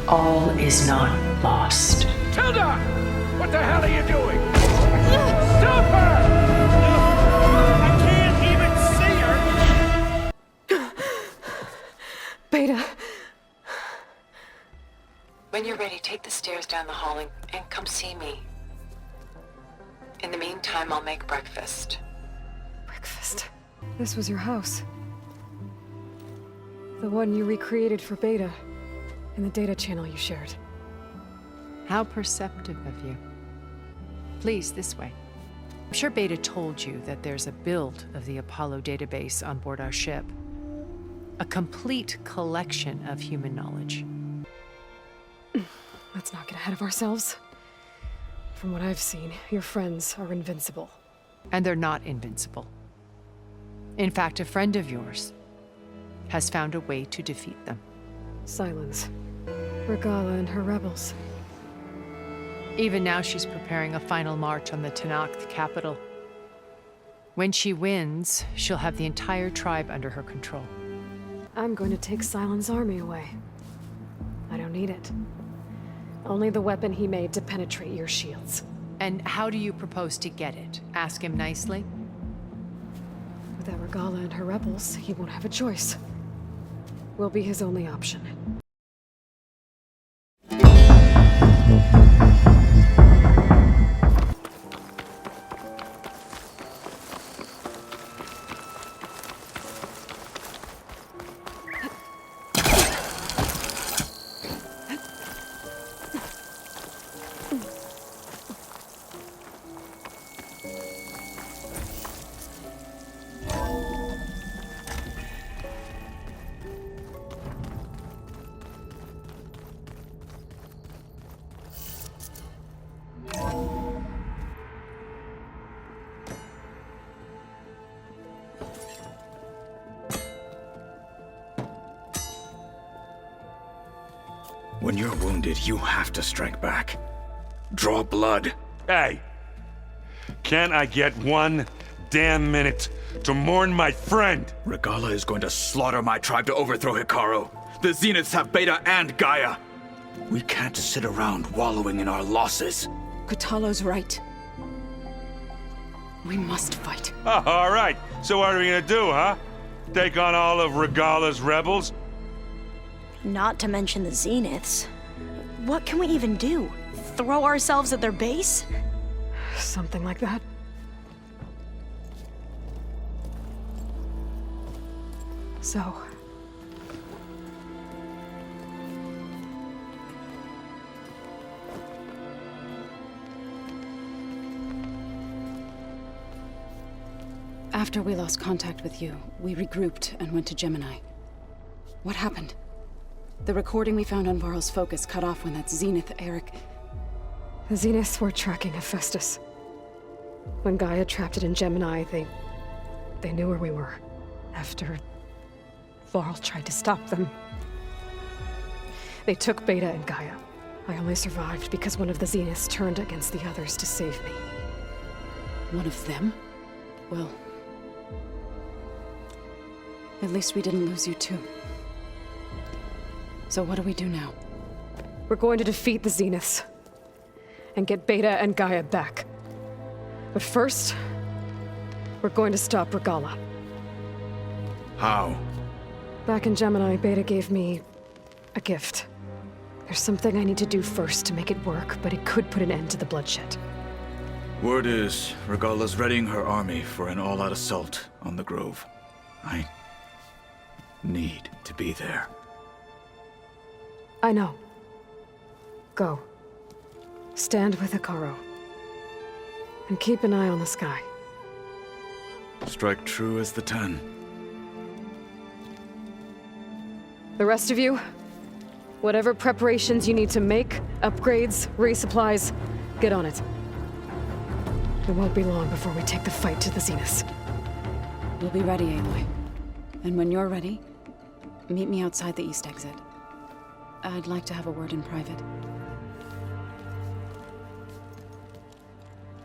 all is not lost. Tilda! What the hell are you doing? Stop her! I can't even see her! Beta. When you're ready, take the stairs down the hall and come see me. In the meantime, I'll make breakfast. Breakfast? This was your house. The one you recreated for Beta, in the data channel you shared. How perceptive of you. Please, this way. I'm sure Beta told you that there's a build of the Apollo database on board our ship. A complete collection of human knowledge. Let's not get ahead of ourselves. From what I've seen, your friends are invincible. And they're not invincible. In fact, a friend of yours has found a way to defeat them. Silence. Regala and her rebels. Even now, she's preparing a final march on the Tenakth capital. When she wins, she'll have the entire tribe under her control. I'm going to take Silent's army away. I don't need it. Only the weapon he made to penetrate your shields. And how do you propose to get it? Ask him nicely? Without Regala and her rebels, he won't have a choice. We'll be his only option. When you're wounded, you have to strike back. Draw blood. Hey! Can't I get 1 damn minute to mourn my friend? Regala is going to slaughter my tribe to overthrow Hikaru. The Zeniths have Beta and Gaia. We can't sit around wallowing in our losses. Kotallo's right. We must fight. Oh, all right. So what are we gonna do, huh? Take on all of Regala's rebels? Not to mention the Zeniths. What can we even do? Throw ourselves at their base? Something like that. So... After we lost contact with you, we regrouped and went to Gemini. What happened? The recording we found on Varl's focus cut off when that Zenith Eric... The Zeniths were tracking Hephaestus. When Gaia trapped it in Gemini, they knew where we were. After Varl tried to stop them. They took Beta and Gaia. I only survived because one of the Zeniths turned against the others to save me. One of them? Well... at least we didn't lose you too. So what do we do now? We're going to defeat the Zeniths. And get Beta and Gaia back. But first, we're going to stop Regala. How? Back in Gemini, Beta gave me a gift. There's something I need to do first to make it work, but it could put an end to the bloodshed. Word is, Regala's readying her army for an all-out assault on the Grove. I need to be there. I know. Go. Stand with Hikaru. And keep an eye on the sky. Strike true as the 10. The rest of you, whatever preparations you need to make, upgrades, resupplies, get on it. It won't be long before we take the fight to the Zeniths. We'll be ready, Aloy. And when you're ready, meet me outside the east exit. I'd like to have a word in private.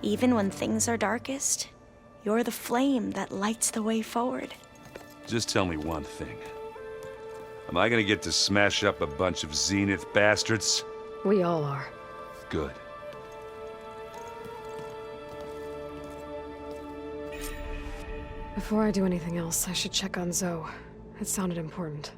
Even when things are darkest, you're the flame that lights the way forward. Just tell me one thing. Am I gonna get to smash up a bunch of Zenith bastards? We all are. Good. Before I do anything else, I should check on Zoe. It sounded important.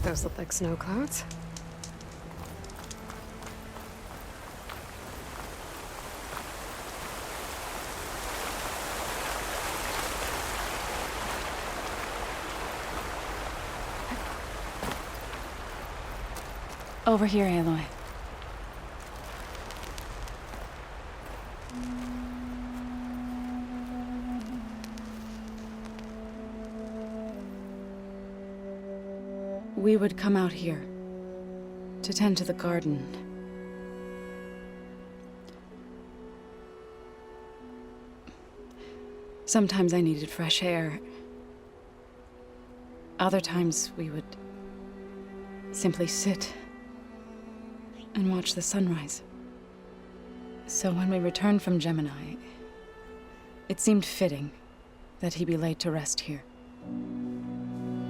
Those look like snow clouds. Over here, Aloy. We would come out here to tend to the garden. Sometimes I needed fresh air. Other times we would simply sit and watch the sunrise. So when we returned from Gemini, it seemed fitting that he be laid to rest here.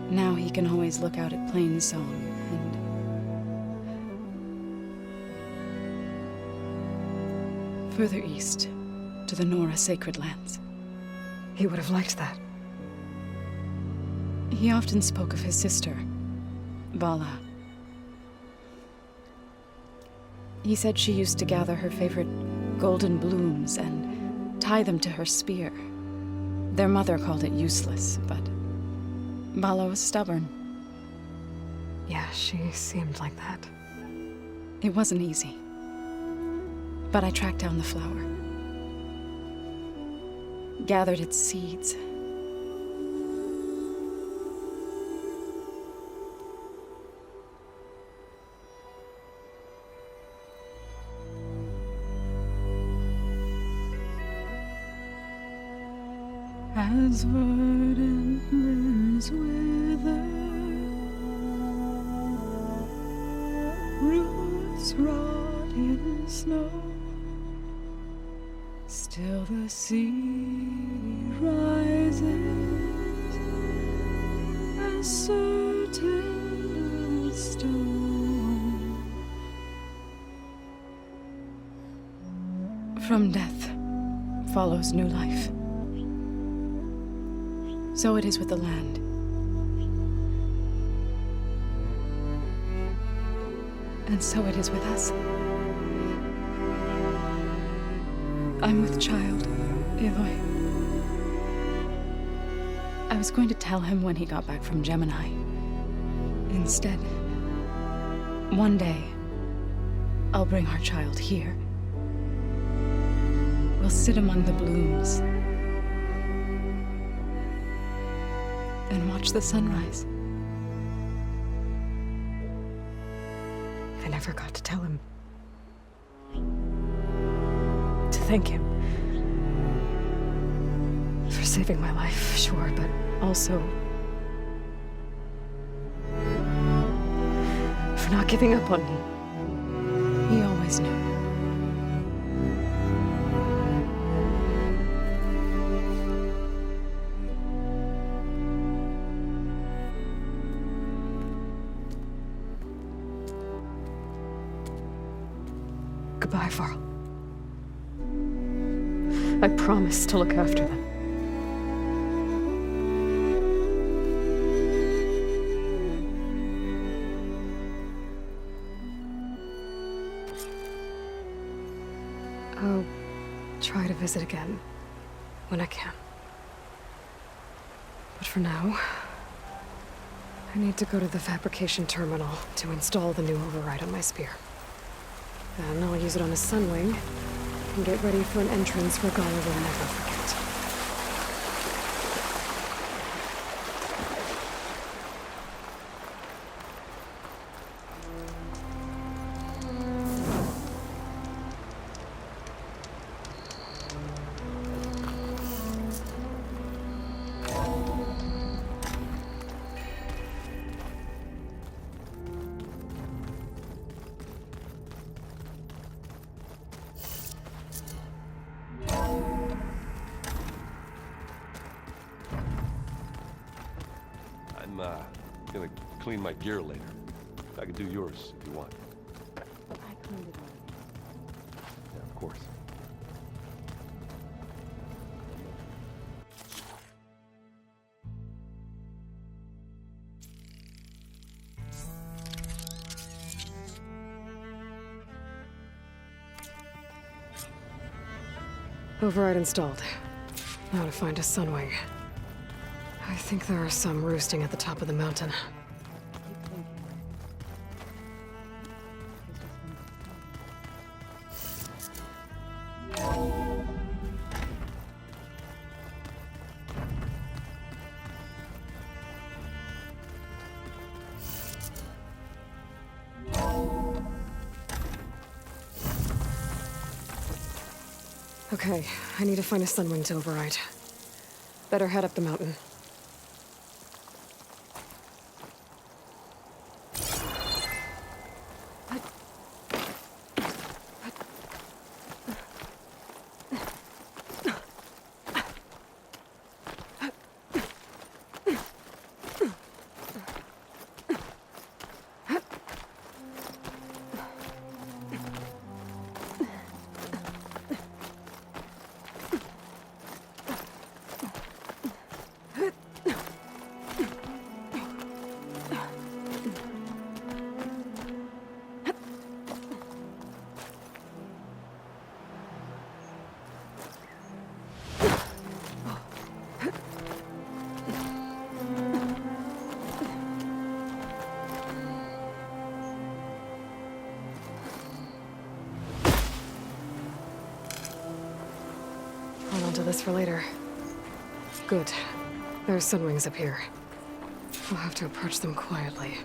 Now he can always look out at Plainsong and further east to the Nora sacred lands. He would have liked that. He often spoke of his sister, Vala. He said she used to gather her favorite golden blooms and tie them to her spear. Their mother called it useless, but Vala was stubborn. Yeah, she seemed like that. It wasn't easy. But I tracked down the flower. Gathered its seeds. As verdant limbs wither, roots rot in snow, still the sea rises, as certain as stone. From death follows new life. So it is with the land. And so it is with us. I'm with child, Aloy. I was going to tell him when he got back from Gemini. Instead, one day, I'll bring our child here. We'll sit among the blooms and watch the sunrise. I never got to tell him. To thank him. For saving my life, sure, but also for not giving up on me. He always knew. Goodbye, Varl. I promise to look after them. I'll try to visit again when I can. But for now, I need to go to the fabrication terminal to install the new override on my spear. Then I'll use it on a sunwing and get ready for an entrance Regala will never forget. I'm gonna clean my gear later. I can do yours if you want. I cleaned it all. Yeah, of course. Override installed. Now to find a sunwing. I think there are some roosting at the top of the mountain. Okay, I need to find a sunwing to override. Better head up the mountain. Hold on to this for later. Good. There are sunwings up here. I'll have to approach them quietly.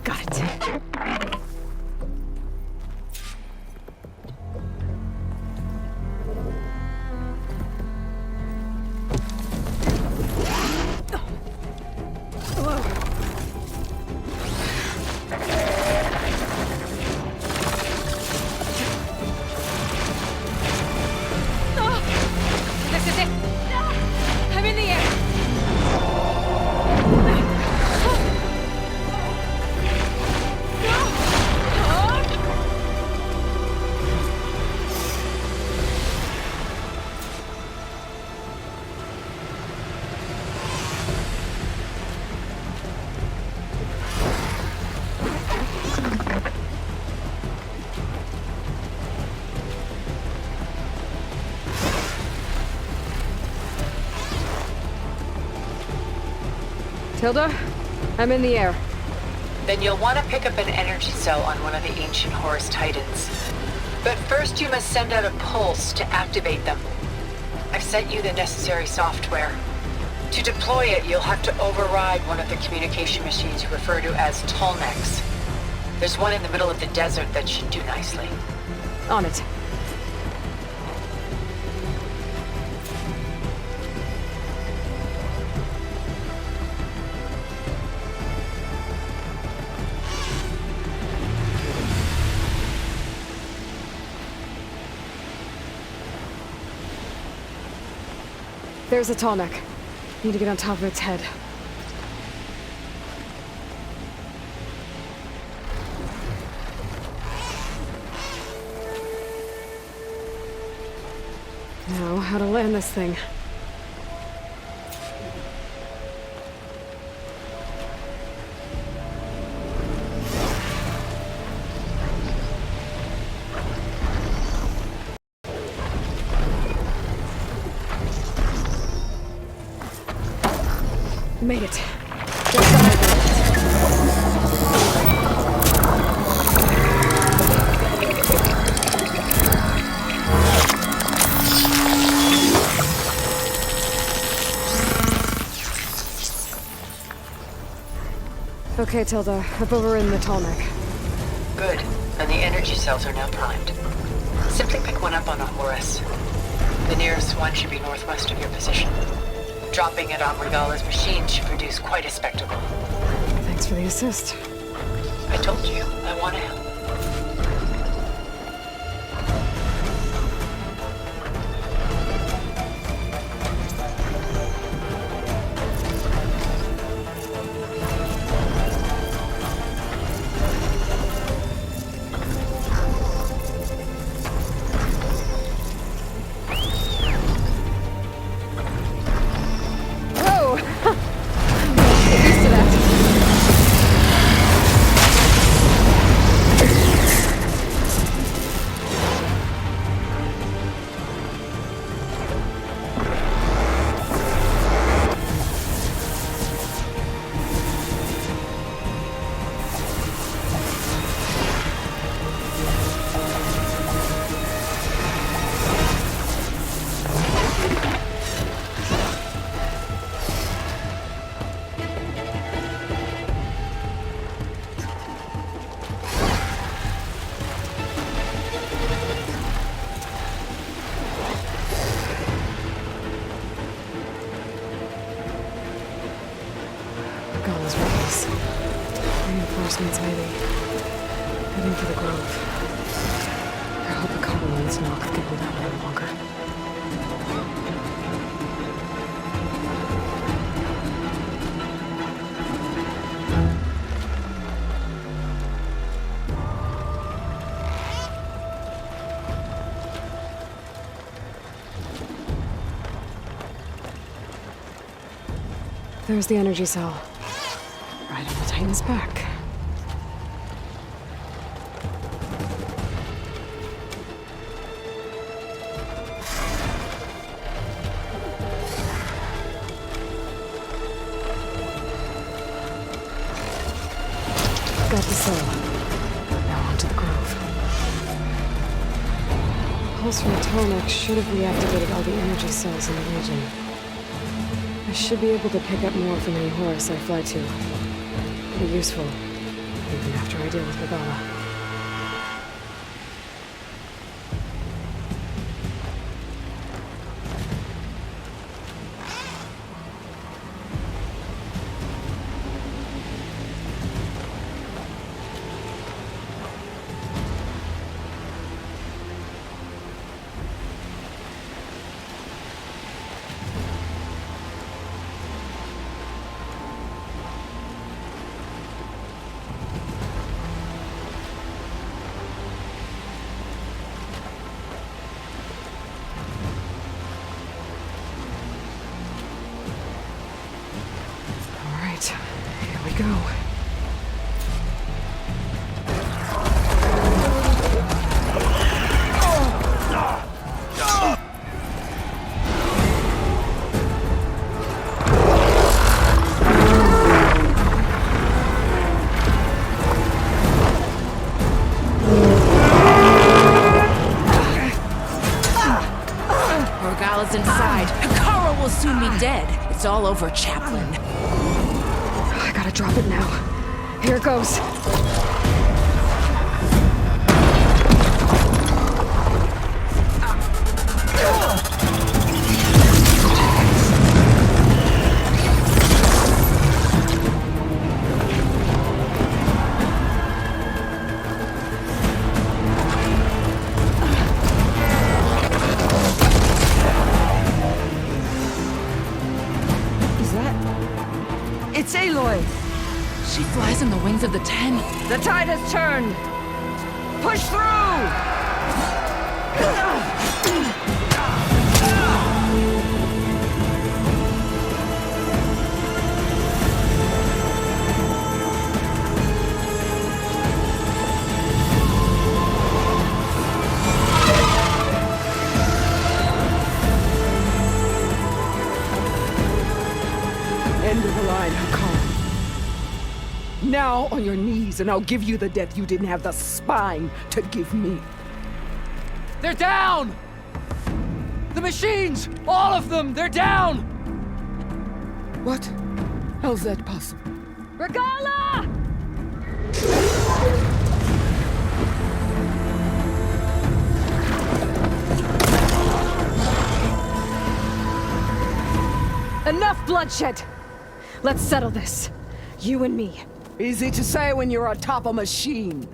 Got it. This is it! I'm in the air! Tilda, I'm in the air. Then you'll want to pick up an energy cell on one of the ancient Horus Titans. But first you must send out a pulse to activate them. I've sent you the necessary software. To deploy it, you'll have to override one of the communication machines you refer to as Tolnecs. There's one in the middle of the desert that should do nicely. On it. There's a Tallneck. Need to get on top of its head. Now, how to land this thing. Made it. Just got it. Okay, Tilda. I've overridden the Tallneck. Good. And the energy cells are now primed. Simply pick one up on a Horus. The nearest 1 should be northwest of your position. Dropping it on Regala's machine should produce quite a spectacle. Thanks for the assist. I told you, I want to help. Regala's rebels. Reinforcements heavy. Heading for the grove. I hope the Colonies knock can hold out a little longer. There's the energy cell. Right on the Titan's back. Got the cell. Now onto the grove. Pulse from Tomek should have reactivated all the energy cells in the region. I should be able to pick up more from any Horus I fly to. Be useful, even after I deal with Regala. Here we go. Regala's inside. Hikara will soon be dead. It's all over, Chaplain. I gotta drop it now. Here it goes. It's Aloy! She flies on the wings of the Ten. The tide has turned! Push through! End of the line, Hikara. Now on your knees, and I'll give you the death you didn't have the spine to give me. They're down! The machines! All of them! They're down! What? How's that possible? Regala! Enough bloodshed! Let's settle this. You and me. Easy to say when you're atop a machine.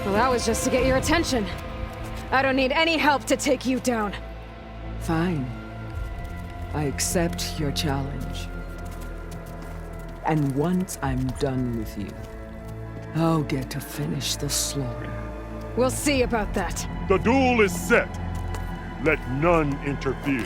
Well, that was just to get your attention. I don't need any help to take you down. Fine. I accept your challenge. And once I'm done with you, I'll get to finish the slaughter. We'll see about that. The duel is set. Let none interfere.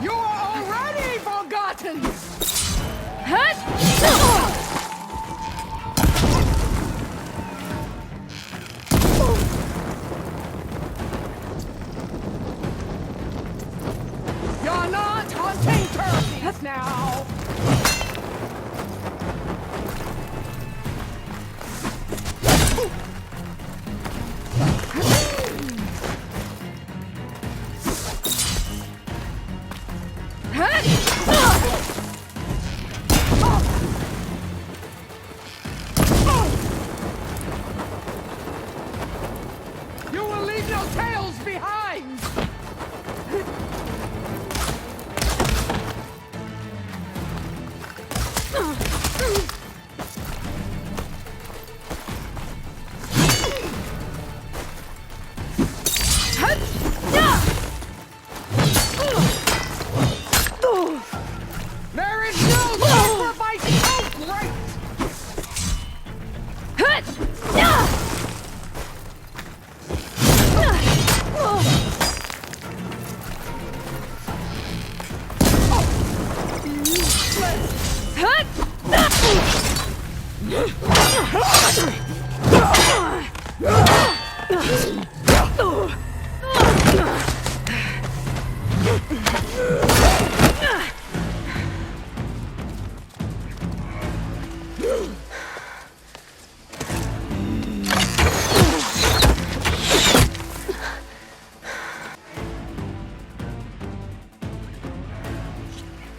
You are already forgotten! You're not hunting turkeys now! You will leave no tails behind! There is no sacrifice so great!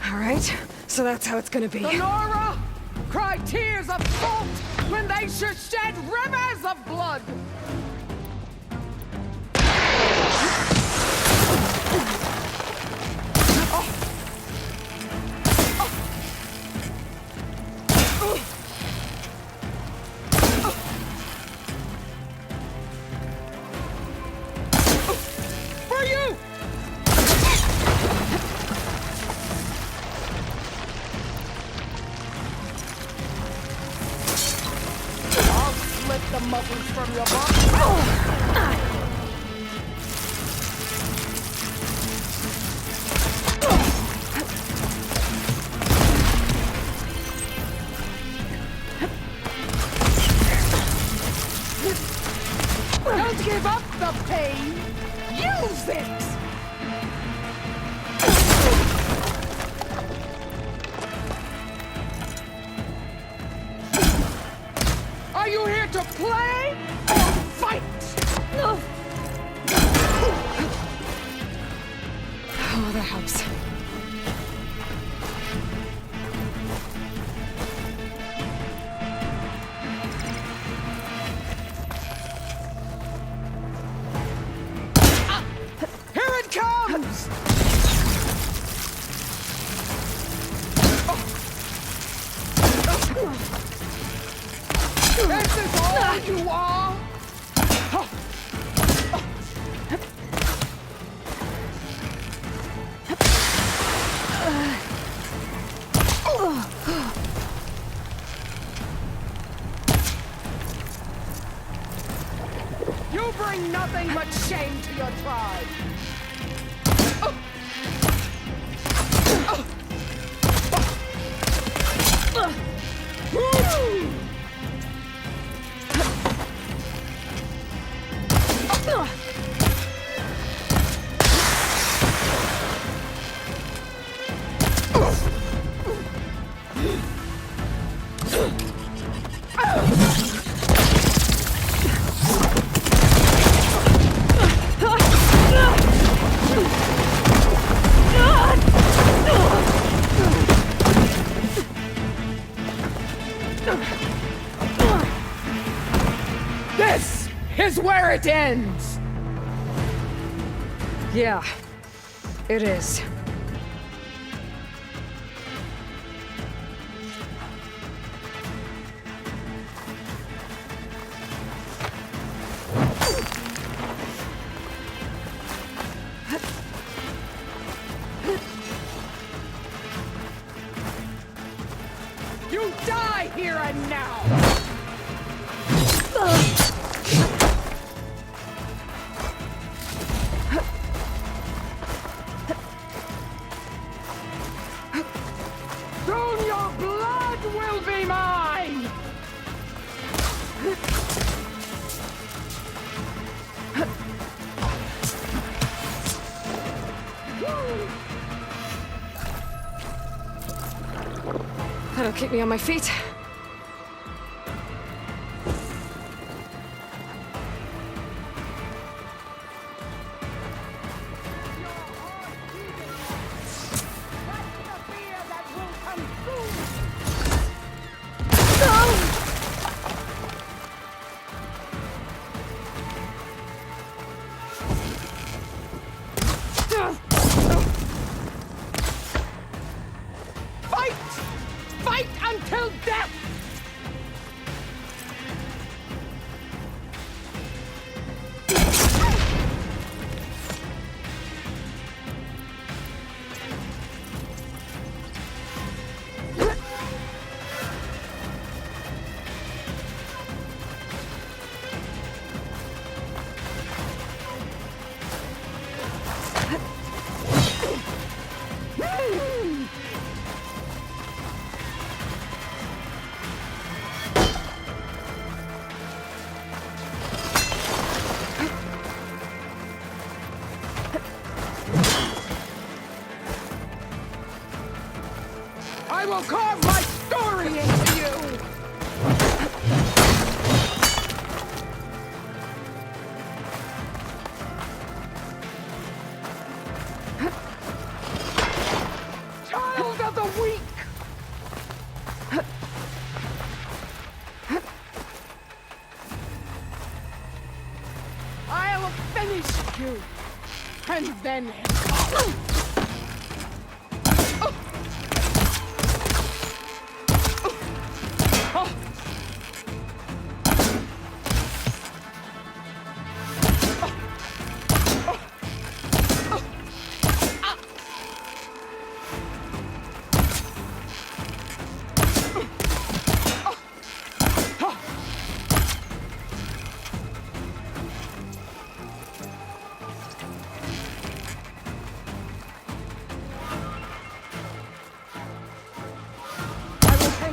All right, so that's how it's gonna be. The Nora cry tears of salt when they should shed rivers of blood! For you! I'll slit the muzzles from your body. Don't give up the pain! Use it! Are you here to play or fight? Oh, that helps. Here it comes! This is all you are? You bring nothing but shame to your tribe. where it ends! Yeah, it is. You die here and now! Soon your blood will be mine! That'll keep me on my feet. Fight! Fight until death! I will carve my story into you! Child of the weak! I'll finish you! And then...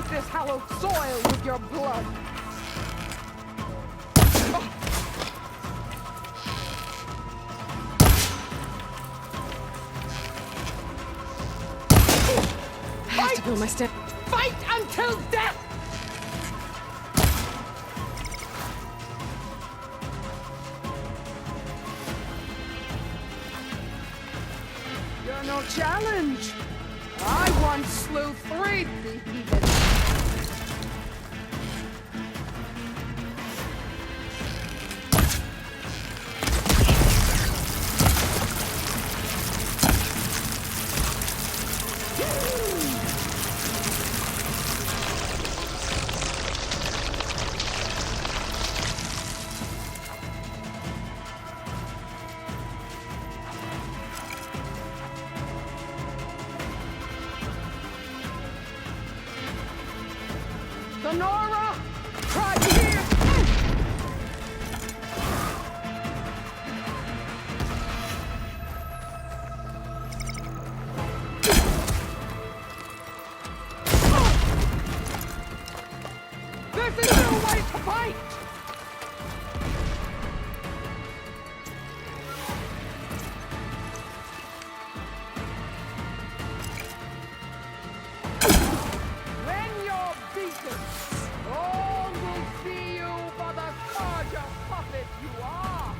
this hallowed soil with your blood! I have to build my step. Fight until death! You're no challenge! I once slew 3 heathens! Sonora! Try here! This is no way to fight! When you're beaten, all will see you for the gorgeous puppet you are!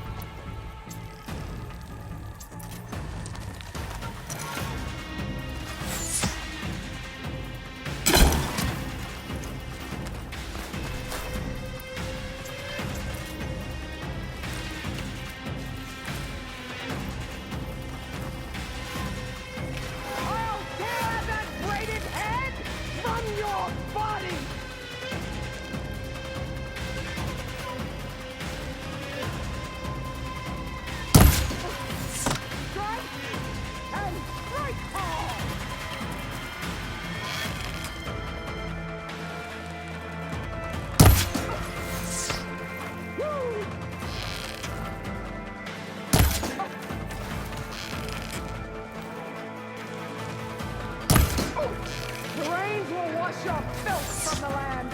The rains will wash your filth from the land.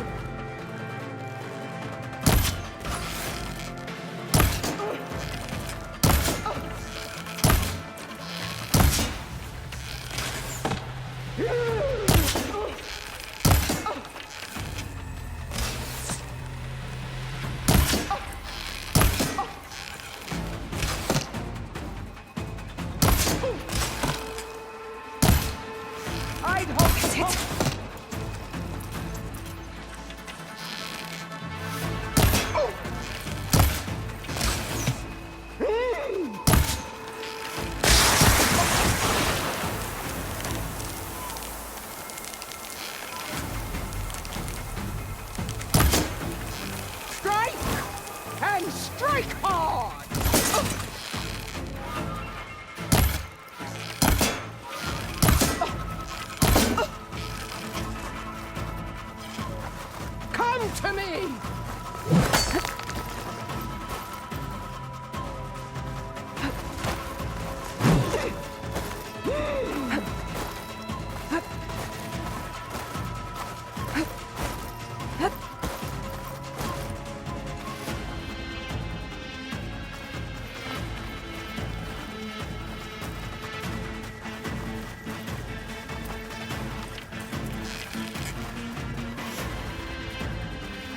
To me!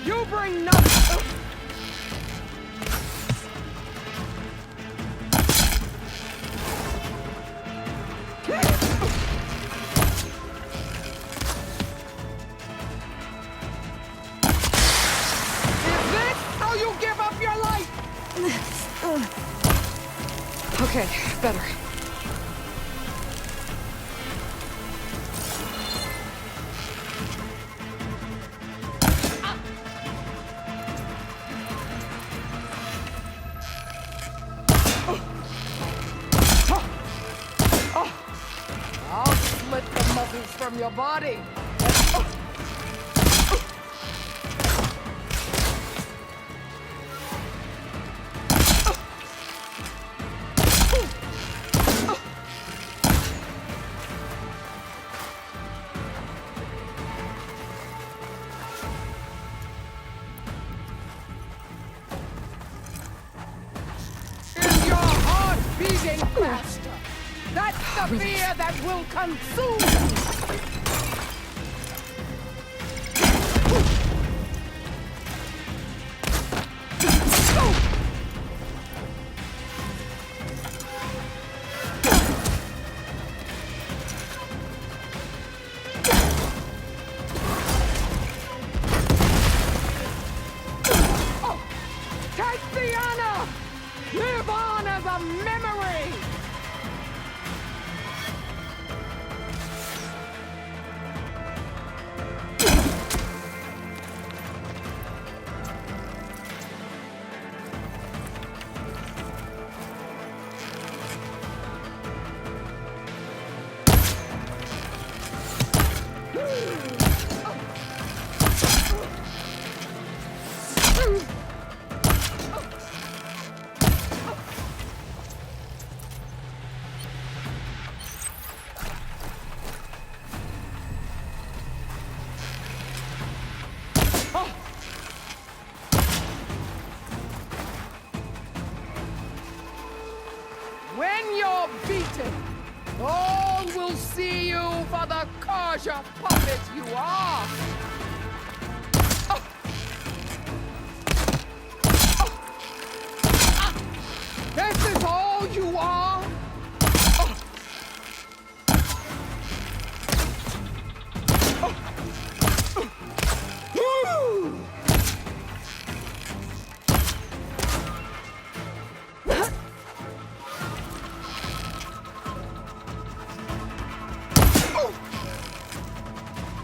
You bring nothing. Is this how you give up your life? Okay, better. From your body. Is your heart beating faster? That's the fear that will consume you! Take the honor! Live on as a memory! When you're beaten, all will see you for the Cauldron puppet you are! This is all you are?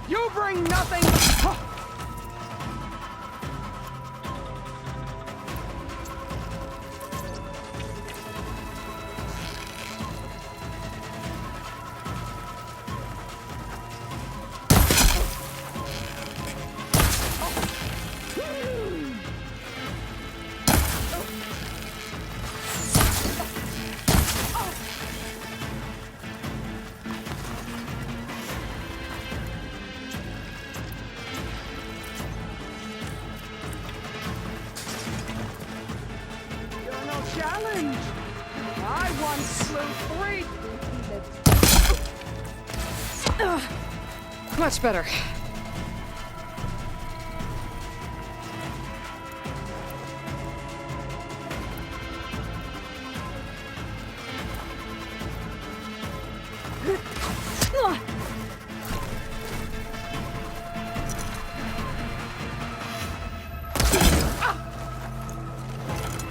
You bring nothing. challenge! I once slew 3. Much better.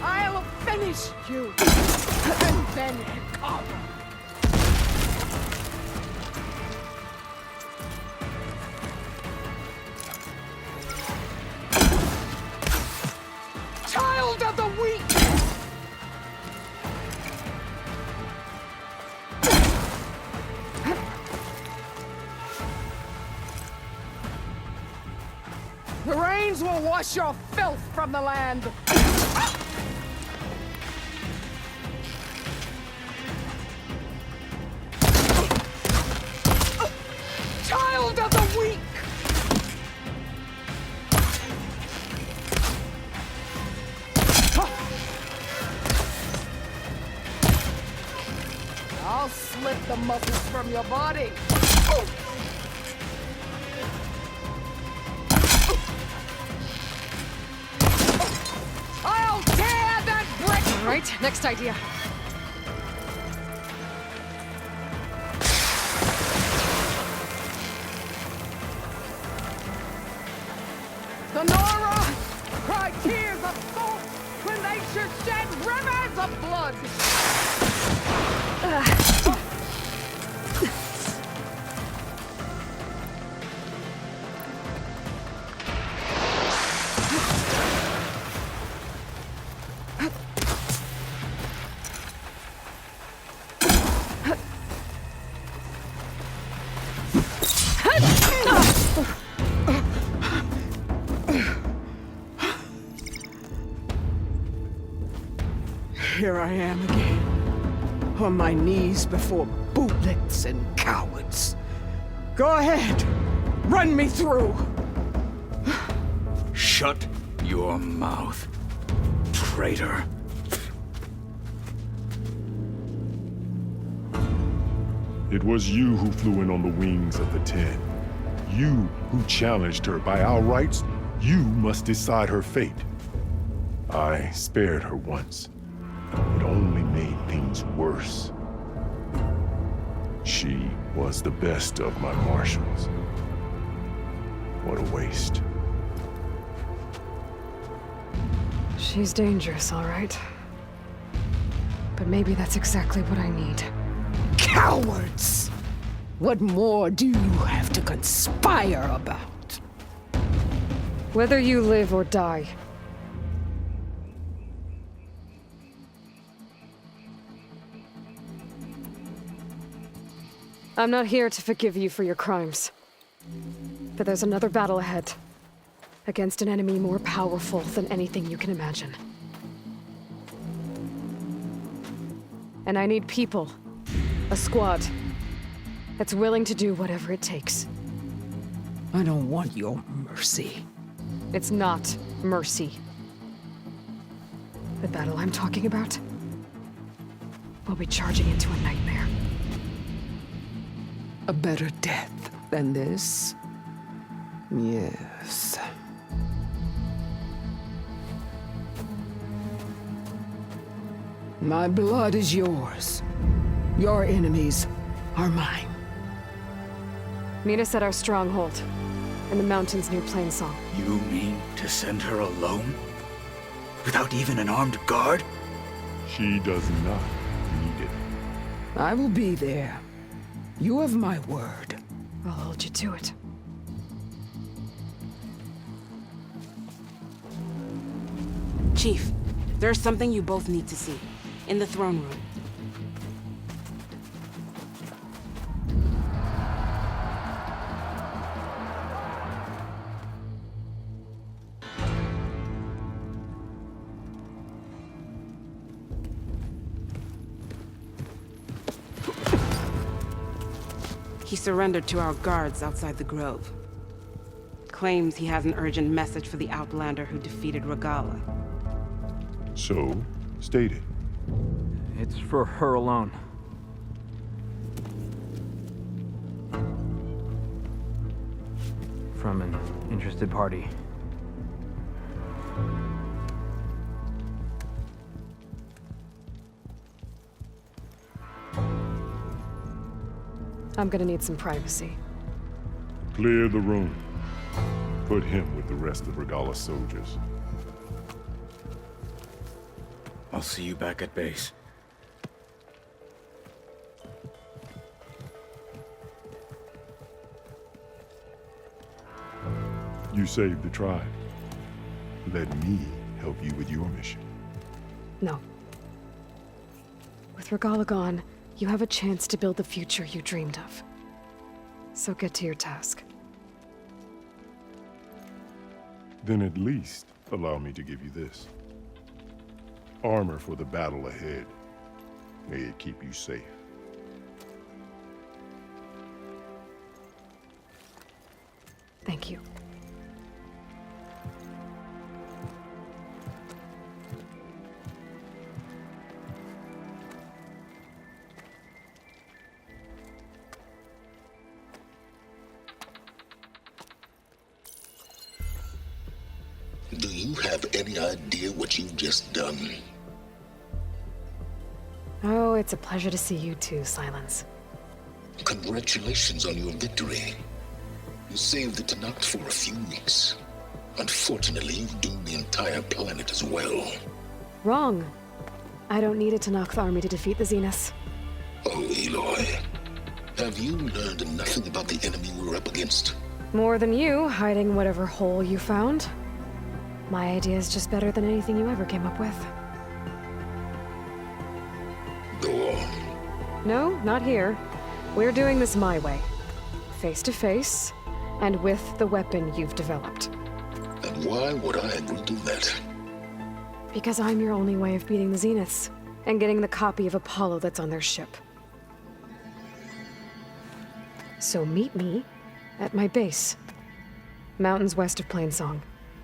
I'll finish you! And then recover! Child of the weak! The rains will wash your filth from the land! Child of the weak! I'll slip the muscles from your body! I'll tear that brick! All right, next idea. The Nora cry tears of salt when they should shed rivers of blood! Here I am again, on my knees before bootlets and cowards. Go ahead, run me through. Shut your mouth, traitor. It was you who flew in on the wings of the 10. You who challenged her. By our rights, you must decide her fate. I spared her once. It only made things worse. She was the best of my marshals. What a waste. She's dangerous, all right. But maybe that's exactly what I need. Cowards! What more do you have to conspire about? Whether you live or die. I'm not here to forgive you for your crimes. But there's another battle ahead. Against an enemy more powerful than anything you can imagine. And I need people. A squad. That's willing to do whatever it takes. I don't want your mercy. It's not mercy. The battle I'm talking about will be charging into a nightmare. A better death than this? Yes. My blood is yours. Your enemies are mine. Meet us at our stronghold, in the mountains near Plainsong. You mean to send her alone? Without even an armed guard? She does not need it. I will be there. You have my word. I'll hold you to it. Chief, there's something you both need to see. In the throne room. He surrendered to our guards outside the grove. Claims he has an urgent message for the Outlander who defeated Regalla. So, state it. It's for her alone. From an interested party. I'm gonna need some privacy. Clear the room. Put him with the rest of Regalla's soldiers. I'll see you back at base. You saved the tribe. Let me help you with your mission. No. With Regalla gone, you have a chance to build the future you dreamed of. So get to your task. Then at least allow me to give you this. Armor for the battle ahead. May it keep you safe. Thank you. Do you have any idea what you've just done? Oh, it's a pleasure to see you too, Silence. Congratulations on your victory. You saved the Tenakth for a few weeks. Unfortunately, you've doomed the entire planet as well. Wrong. I don't need a Tenakth army to defeat the Zeniths. Oh, Aloy. Have you learned nothing about the enemy we're up against? More than you, hiding whatever hole you found. My idea is just better than anything you ever came up with. Go on. No, not here. We're doing this my way. Face to face, and with the weapon you've developed. And why would I agree to that? Because I'm your only way of beating the Zeniths, and getting the copy of Apollo that's on their ship. So meet me at my base. Mountains west of Plainsong.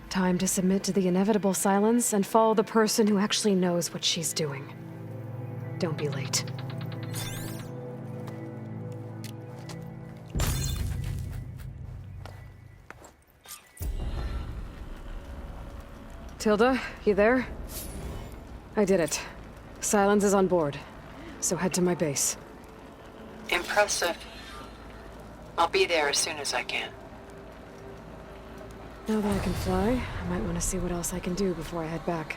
Time to submit to the inevitable silence and follow the person who actually knows what she's doing. Don't be late. Tilda, you there? I did it. Silence is on board, so head to my base. Impressive. I'll be there as soon as I can. Now that I can fly, I might want to see what else I can do before I head back.